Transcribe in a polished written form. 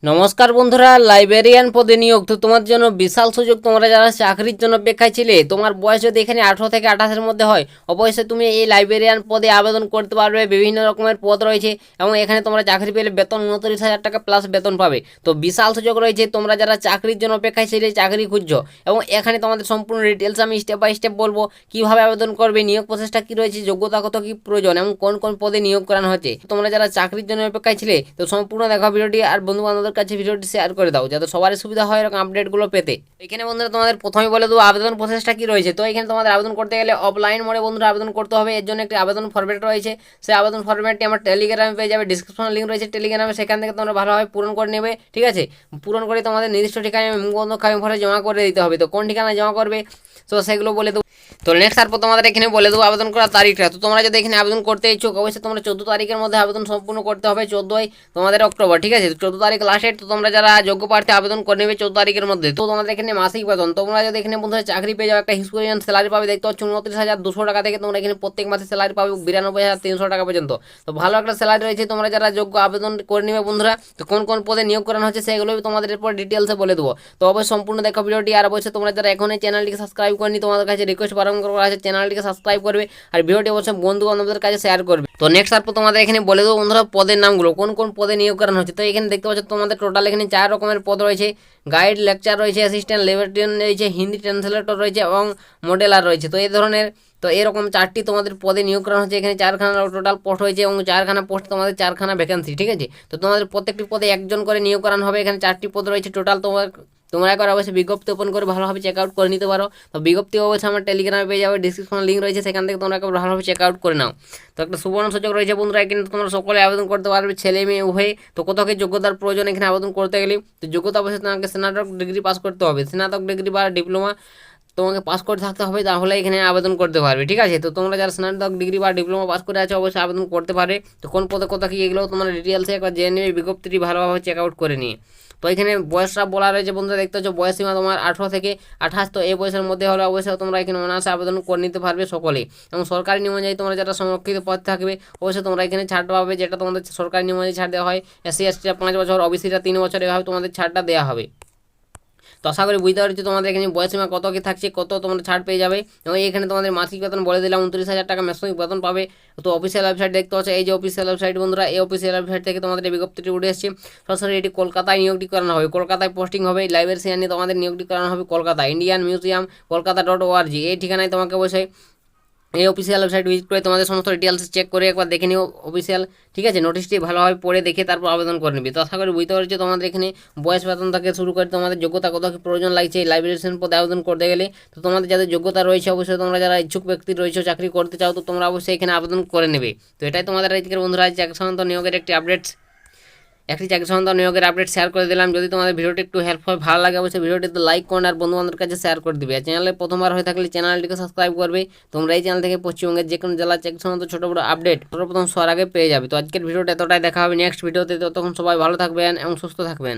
নমস্কার বন্ধুরা, লাইব্রেরিয়ান পদে নিয়োগ তো তোমার জন্য বিশাল সুযোগ। তোমরা যারা চাকরির জন্য অপেক্ষায় ছিলে, তোমার বয়স যদি এখানে 18 থেকে 28-এর মধ্যে হয়, অবশ্যই তুমি এই লাইব্রেরিয়ান পদে আবেদন করতে পারবে। বিভিন্ন রকমের পদ রয়েছে এবং এখানে তোমরা চাকরি পেলে বেতন 29,000 টাকা প্লাস বেতন পাবে। তো বিশাল সুযোগ রয়েছে। তোমরা যারা চাকরির জন্য অপেক্ষায় ছিলে, চাকরি খুঁজছো, এবং এখানে তোমাদের সম্পূর্ণ ডিটেলস আমি স্টেপ বাই স্টেপ বলবো কিভাবে আবেদন করবে, নিয়োগ প্রসেসটা কি রয়েছে, যোগ্যতা কত কি প্রয়োজন এবং কোন কোন পদে নিয়োগ করানো হচ্ছে। তোমরা যারা চাকরির জন্য অপেক্ষায় ছিলে, তো সম্পূর্ণ দেখা ভিডিওটি আর বন্ধু বান্ধবদের কাছে ভিডিওটি শেয়ার করে দাও যাতে সবারই সুবিধা হয় এরকম আপডেটগুলো পেতে। এখানে বন্ধুরা তোমাদের প্রথমে বলে দেবো আবেদন প্রসেসটা কি রয়েছে। তো এখানে তোমাদের আবেদন করতে গেলে অফলাইন মোডে বন্ধুরা আবেদন করতে হবে। এর জন্য একটি আবেদন ফরম্যাট রয়েছে। সেই আবেদন ফরম্যাটটি আমার টেলিগ্রামে পেয়ে যাবে, ডিসক্রিপশনে লিঙ্ক রয়েছে টেলিগ্রামে, সেখান থেকে তোমরা ভালোভাবে পূরণ করে নেবে। ঠিক আছে, পূরণ করে তোমাদের নির্দিষ্ট ঠিকানায় মুখবন্ধ খামে ভরে জমা করে দিতে হবে। তো কোন ঠিকানায় জমা করবে তো সেগুলো বলে দেবো। তো নেক্সট তারপর তোমাদের এখানে বলে দেবো আবেদন করার তারিখটা। তো তোমরা যদি এখানে আবেদন করতে ইচ্ছুক, অবশ্যই তোমরা 14 তারিখের মধ্যে আবেদন সম্পূর্ণ করতে হবে। 14ই তোমাদের অক্টোবর, ঠিক আছে। 14 তারিখ লাস্ট ডেট। তো তোমরা যারা যোগ্য প্রার্থী আবেদন করে নেবে 14 তারিখের মধ্যে। তো তোমাদের এখানে মাসিক বেতন, তোমরা যদি এখানে বন্ধুরা চাকরি পেয়ে যাও, একটা হিউজ স্যালারি পাবে। দেখতে পাচ্ছ 29,200 টাকা থেকে তোমরা এখানে প্রত্যেক মাসে স্যালারি পাবে 92,300 টাকা পর্যন্ত। তো ভালো একটা স্যালারি রয়েছে। তোমরা যারা যোগ্য আবেদন করে নেবে বন্ধুরা। তো কোন কোন পদে নিয়োগ করানো হচ্ছে সেগুলো তোমাদের এরপর ডিটেলসে বলে দেবো। তো অবশ্যই সম্পূর্ণ দেখো ভিডিওটি। আর অবশ্যই তোমরা যারা এখন এই চ্যানেলটিকে সাবস্ক্রাইব করেনি, তোমাদের কাছে রিকোয়েস্ট বারংবার করা আছে চ্যানেলটিকে সাবস্ক্রাইব করবে আর ভিডিওটি অবশ্যই বন্ধু বান্ধবদের কাছে শেয়ার করবে। তো নেক্সট তারপর তোমাদের এখানে বলে দেবো বন্ধুরা পদের নামগুলো, কোন কোন পদে নিয়োগ করানো হচ্ছে। তো এখানে দেখতে পাচ্ছ তোমাদের টোটাল এখানে 4 রকমের পদ রয়েছে। গাইড, লেকচার রয়েছে, অ্যাসিস্ট্যান্ট লেবারেটরিয়ান রয়েছে, হিন্দি ট্রান্সলেটর রয়েছে এবং মডেলার রয়েছে। তো এই ধরনের তো এরকম 4টি তোমাদের পদে নিয়োগ করানো হচ্ছে। এখানে 4খানা টোটাল পোস্ট হয়েছে এবং 4খানা পোস্ট তোমাদের 4খানা ভ্যাকেন্সি, ঠিক আছে। তো তোমাদের প্রত্যেকটি পদে একজন করে নিয়োগ করানো হবে। এখানে 4টি পদ রয়েছে টোটাল। তোমরা একবার অবশ্যই বিজ্ঞপ্তি ওপেন করে ভালোভাবে চেক আউট করে নিতে পারো। তো বিজ্ঞপ্তি অবশ্যই আমার টেলিগ্রামে পেয়ে যাবে, ডিসক্রিপশনে লিঙ্ক রয়েছে, সেখান থেকে তোমরা একবার ভালোভাবে চেক আউট করে নাও। তো একটা সুবর্ণ সুযোগ রয়েছে বন্ধুরা, কিন্তু তোমরা সকলে আবেদন করতে পারবে, ছেলে মেয়ে উভয়ে। তো কত কি যোগ্যতার প্রয়োজন এখানে আবেদন করতে গেলে, তো যোগ্যতা অবশ্যই তোমাকে স্নাতক ডিগ্রি পাস করতে হবে। স্নাতক ডিগ্রি বা ডিপ্লোমা তোমাকে পাস করে থাকতে হবে, তাহলে এখানে আবেদন করতে পারবে, ঠিক আছে। তো তোমরা যারা স্নাতক ডিগ্রি বা ডিপ্লোমা পাস করে আছো অবশ্যই আবেদন করতে পারে। তো কোন পদে কথা কি এগুলো তোমরা ডিটেলসে একবার জেনে নেবে বিজ্ঞপ্তিটি ভালোভাবে চেক আউট করে নিয়ে। তো এখানে বয়সটা বলা রয়েছে বন্ধুরা, দেখতে হচ্ছে বয়স সীমা তোমার 18 থেকে 28। তো এই বয়সের মধ্যে হলে অবশ্যই তোমরা এখানে অনার্সে আবেদন করে নিতে পারবে সকলেই। এবং সরকারি নিয়ম অনুযায়ী তোমরা যারা সংরক্ষিত পদ থাকবে অবশ্যই তোমরা এখানে ছাড় পাবে, যেটা তোমাদের সরকারি নিয়ম অনুযায়ী ছাড় দেওয়া হয়। এসসি এসটিরা 5 বছর, ওবিসিরা 3 বছর, এভাবে তোমাদের ছাড়টা দেওয়া হবে। তো আশা করি বুঝতে পারছি তোমাদের এখানে বয়সীমা কত কি থাকছে, কত তোমরা ছাড় পেয়ে যাবে। এবং এখানে তোমাদের মাসিক বেতন বলে দিলাম 29,000 টাকা মাসিক বেতন পাবে। তো অফিসিয়াল ওয়েবসাইট দেখতে পাচ্ছ, এই যে অফিসিয়াল ওয়েবসাইট বন্ধুরা, এই অফিসিয়াল ওয়েবসাইট থেকে তোমাদের এই বিজ্ঞপ্তিটি উঠে এসেছে। সরাসরি এটি কলকাতায় নিয়োগটি করানো হবে, কলকাতায় পোস্টিং হবে। লাইব্রেরিয়ান নিয়ে তোমাদের নিয়োগটি করানো হবে কলকাতা, ইন্ডিয়ান মিউজিয়াম কলকাতা.org এই ঠিকানায় তোমাকে অবশ্যই এই অফিসিয়াল ওয়েবসাইট ভিজিট করে তোমাদের সমস্ত ডিটেলস চেক করে একবার দেখে নিও অফিসিয়াল, ঠিক আছে। নোটিশটি ভালোভাবে পড়ে দেখে তারপর আবেদন করে নিবি। তো আশা করি বুঝতে পারছি তোমাদের এখানে বয়স বেতন থেকে শুরু করে তোমাদের যোগ্যতা কত কি প্রয়োজন লাগছে এই লাইব্রেরিয়ান পদে আবেদন করতে গেলে। তো তোমাদের যাদের যোগ্যতা রয়েছে অবশ্যই তোমরা যারা ইচ্ছুক ব্যক্তি রয়েছে চাকরি করতে চাও, তো তোমরা অবশ্যই এখানে আবেদন করে নেবে। তো এটাই তোমাদের আজকের বন্ধুরা চাকরি সংক্রান্ত নিয়োগের একটি চাকরি সংক্রান্ত নিয়োগের আপডেট শেয়ার করে দিলাম। যদি তোমাদের ভিডিওটি একটু হেল্পফুল ভালো লাগে অবশ্যই ভিডিওটিতে লাইক করুন আর বন্ধু বান্ধবের কাছে শেয়ার করে দিবে। আর চ্যানেলে প্রথমবার হয়ে থাকলে চ্যানেলটিকে সাবস্ক্রাইব করবে। তোমরা এই চ্যানেল থেকে পশ্চিমবঙ্গের যে কোনো জেলার চাকরি সংক্রান্ত ছোটো বড়ো আপডেট সর্বপ্রথম সবার আগে পেয়ে যাবে। তো আজকের ভিডিওটা এতটাই, দেখা হবে নেক্সট ভিডিওতে। ততক্ষণ সবাই ভালো থাকবেন এবং সুস্থ থাকবেন।